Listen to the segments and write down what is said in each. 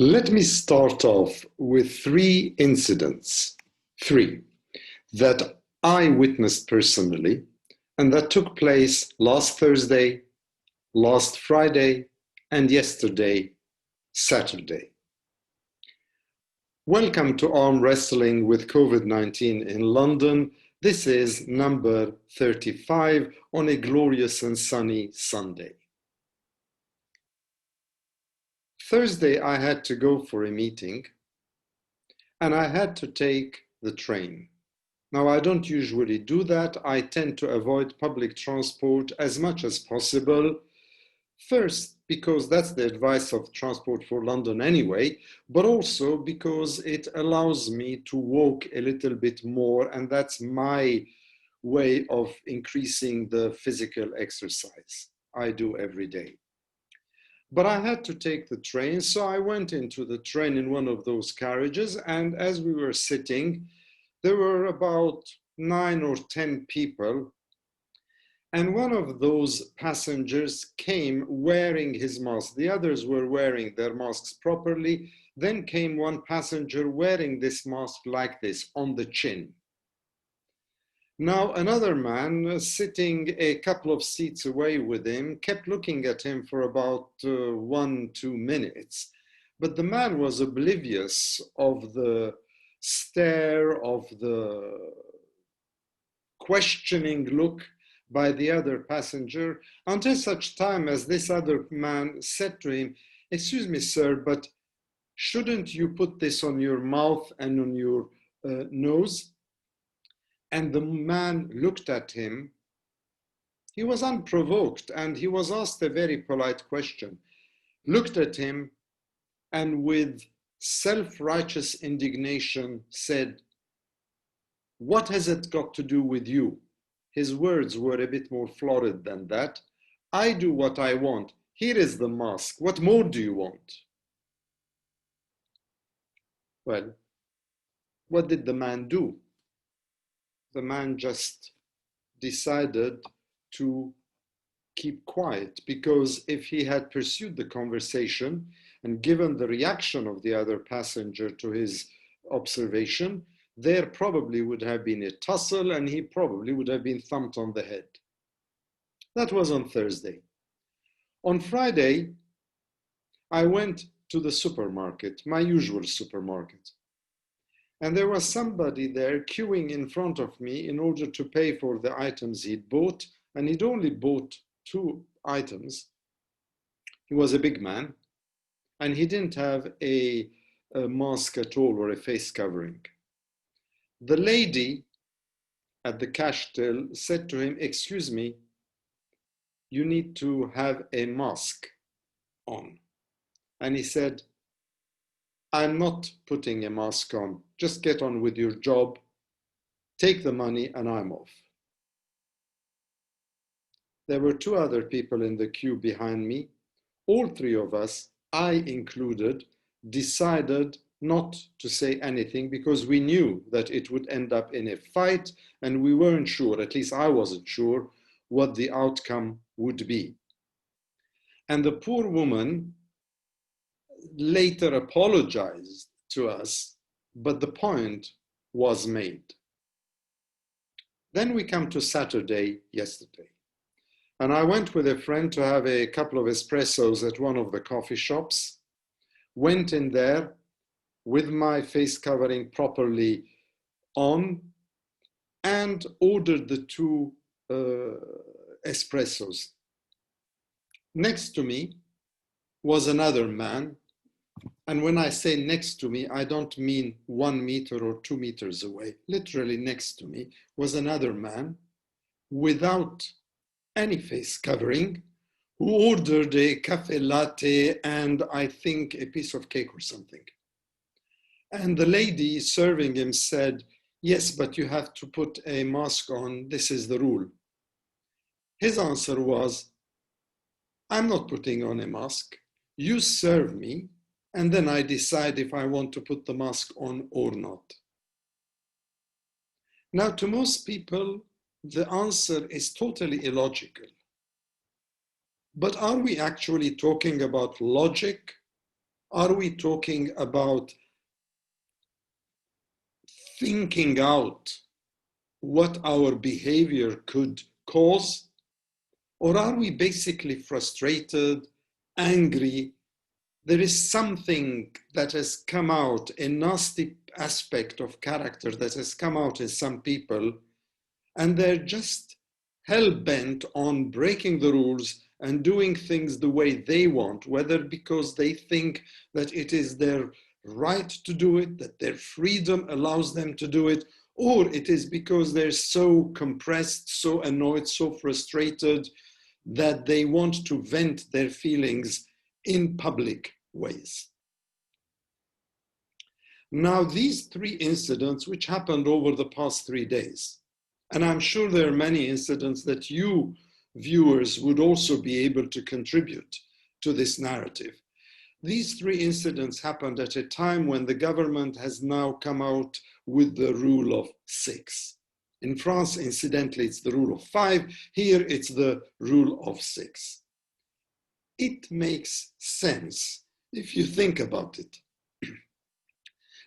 Let me start off with three incidents, three, that I witnessed personally and that took place last Thursday, last Friday, and yesterday, Saturday. Welcome to Arm Wrestling with COVID-19 in London. This is number 35 on a glorious and sunny Sunday. Thursday, I had to go for a meeting and I had to take the train. Now, I don't usually do that. I tend to avoid public transport as much as possible. First, because that's the advice of Transport for London anyway, but also because it allows me to walk a little bit more, and that's my way of increasing the physical exercise I do every day. But I had to take the train, so I went into the train in one of those carriages, and as we were sitting, there were about 9 or 10 people, and one of those passengers came wearing his mask. The others were wearing their masks properly. Then came one passenger wearing this mask like this, on the chin. Now, another man sitting a couple of seats away with him kept looking at him for about 1-2 minutes. But the man was oblivious of the stare, of the questioning look by the other passenger, until such time as this other man said to him, "Excuse me, sir, but shouldn't you put this on your mouth and on your nose?" And the man looked at him. He was unprovoked and he was asked a very polite question, looked at him and with self-righteous indignation said, "What has it got to do with you?" His words were a bit more florid than that. "I do what I want. Here is the mask. What more do you want?" Well, what did the man do? The man just decided to keep quiet, because if he had pursued the conversation and given the reaction of the other passenger to his observation, there probably would have been a tussle and he probably would have been thumped on the head. That was on Thursday. On Friday, I went to the supermarket, my usual supermarket. And there was somebody there queuing in front of me in order to pay for the items he'd bought, and he'd only bought 2 items. He was a big man, and he didn't have a mask at all or a face covering. The lady at the cash till said to him, "Excuse me, you need to have a mask on." And he said, "I'm not putting a mask on. Just get on with your job, take the money, and I'm off." There were 2 other people in the queue behind me. All 3 of us, I included, decided not to say anything because we knew that it would end up in a fight and we weren't sure, at least I wasn't sure, what the outcome would be. And the poor woman later apologized to us, but the point was made. Then we come to Saturday, yesterday. And I went with a friend to have a couple of espressos at one of the coffee shops, went in there with my face covering properly on, and ordered the 2 espressos. Next to me was another man. And when I say next to me, I don't mean 1 meter or 2 meters away. Literally next to me was another man without any face covering, who ordered a cafe latte and I think a piece of cake or something. And the lady serving him said, "Yes, but you have to put a mask on. This is the rule." His answer was, "I'm not putting on a mask. You serve me, and then I decide if I want to put the mask on or not." Now, to most people, the answer is totally illogical. But are we actually talking about logic Are we talking about thinking out what our behavior could cause? Or are we basically frustrated, angry? There is something that has come out, a nasty aspect of character that has come out in some people, and they're just hell-bent on breaking the rules and doing things the way they want, whether because they think that it is their right to do it, that their freedom allows them to do it, or it is because they're so compressed, so annoyed, so frustrated that they want to vent their feelings in public ways. Now, these three incidents, which happened over the past 3 days, and I'm sure there are many incidents that you viewers would also be able to contribute to this narrative. These three incidents happened at a time when the government has now come out with the rule of 6. In France, incidentally, it's the rule of 5. Here, it's the rule of 6. It makes sense if you think about it.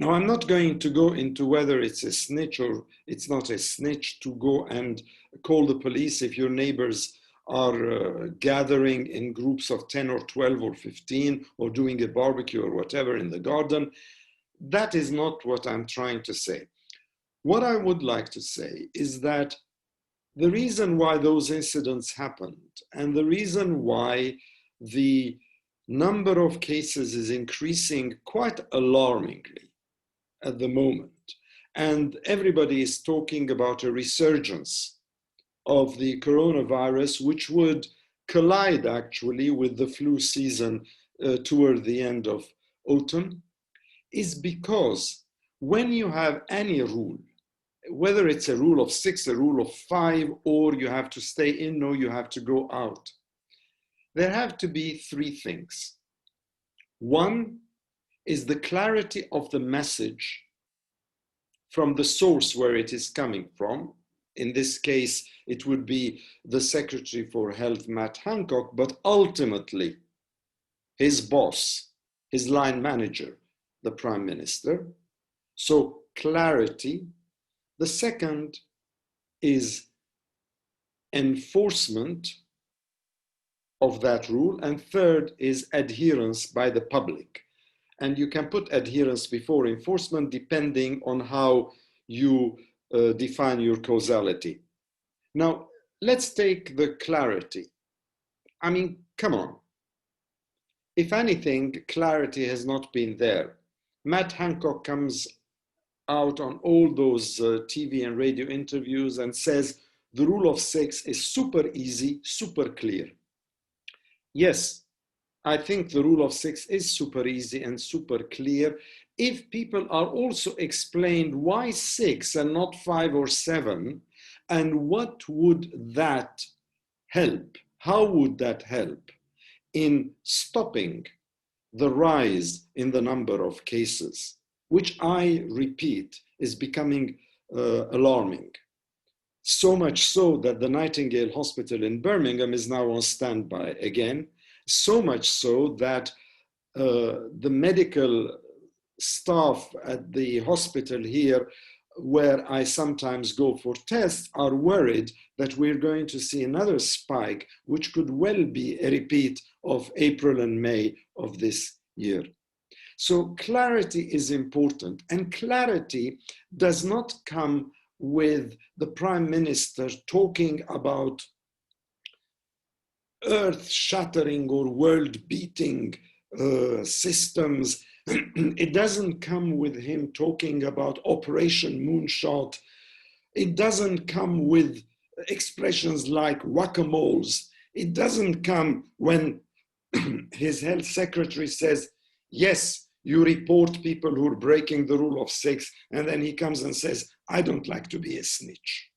Now, I'm not going to go into whether it's a snitch or it's not a snitch to go and call the police if your neighbors are gathering in groups of 10 or 12 or 15 or doing a barbecue or whatever in the garden. That is not what I'm trying to say. What I would like to say is that the reason why those incidents happened and the reason why the number of cases is increasing quite alarmingly at the moment, and everybody is talking about a resurgence of the coronavirus, which would collide actually with the flu season toward the end of autumn, is because when you have any rule, whether it's a rule of 6, a rule of 5, or you have to stay in or you have to go out, there have to be 3 things. One is the clarity of the message from the source where it is coming from. In this case, it would be the Secretary for Health, Matt Hancock, but ultimately his boss, his line manager, the Prime Minister. So clarity. The second is enforcement of that rule. And third is adherence by the public. And you can put adherence before enforcement depending on how you define your causality. Now, let's take the clarity. I mean, come on. If anything, clarity has not been there. Matt Hancock comes out on all those TV and radio interviews and says the rule of 6 is super easy, super clear. Yes, I think the rule of 6 is super easy and super clear if people are also explained why 6 and not 5 or 7, and what would that help? How would that help in stopping the rise in the number of cases, which I repeat is becoming alarming. So much so that the Nightingale Hospital in Birmingham is now on standby again. So much so that the medical staff at the hospital here, where I sometimes go for tests, are worried that we're going to see another spike, which could well be a repeat of April and May of this year. So clarity is important, and clarity does not come with the Prime Minister talking about earth-shattering or world-beating systems. It doesn't come with him talking about Operation Moonshot. It doesn't come with expressions like whack-a-moles. It doesn't come when his health secretary says, yes, you report people who are breaking the rule of 6, and then he comes and says, I don't like to be a snitch.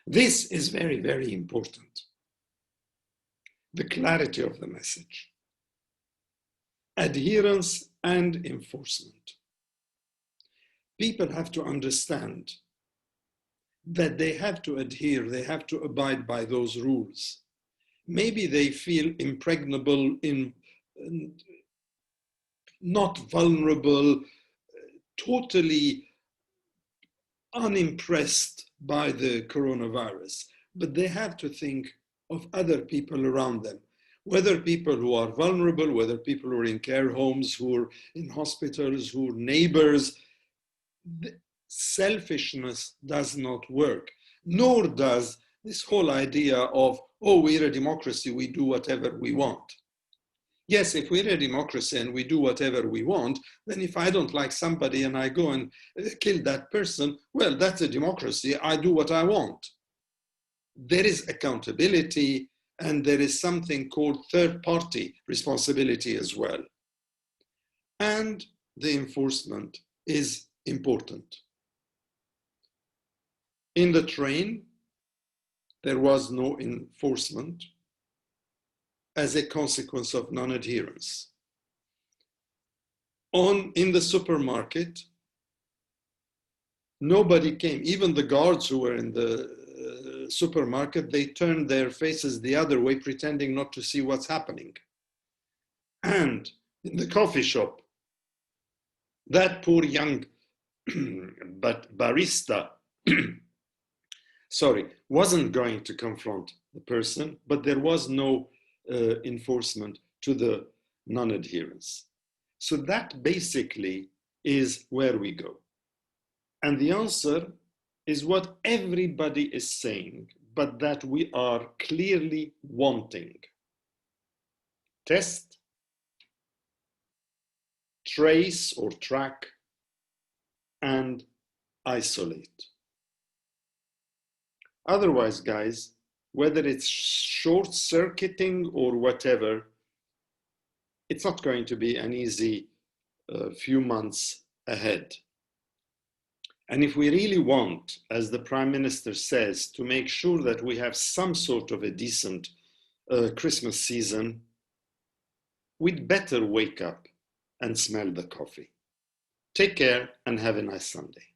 This is very, very important. The clarity of the message. Adherence and enforcement. People have to understand that they have to adhere, they have to abide by those rules. Maybe they feel impregnable not vulnerable, totally unimpressed by the coronavirus, but they have to think of other people around them, whether people who are vulnerable, whether people who are in care homes, who are in hospitals, who are neighbors. Selfishness does not work, nor does this whole idea of, oh, we're a democracy, we do whatever we want. Yes, if we're a democracy and we do whatever we want, then if I don't like somebody and I go and kill that person, well, that's a democracy. I do what I want. There is accountability, and there is something called third-party responsibility as well. And the enforcement is important. In the train, there was no enforcement as a consequence of non-adherence. In the supermarket, nobody came. Even the guards who were in the supermarket, they turned their faces the other way, pretending not to see what's happening. And in the coffee shop, that poor young but barista wasn't going to confront the person, but there was no enforcement to the non-adherence. So that basically is where we go. And the answer is what everybody is saying, but that we are clearly wanting. Test, trace or track, and isolate. Otherwise, guys, whether it's short-circuiting or whatever, it's not going to be an easy few months ahead. And if we really want, as the Prime Minister says, to make sure that we have some sort of a decent Christmas season, we'd better wake up and smell the coffee. Take care and have a nice Sunday.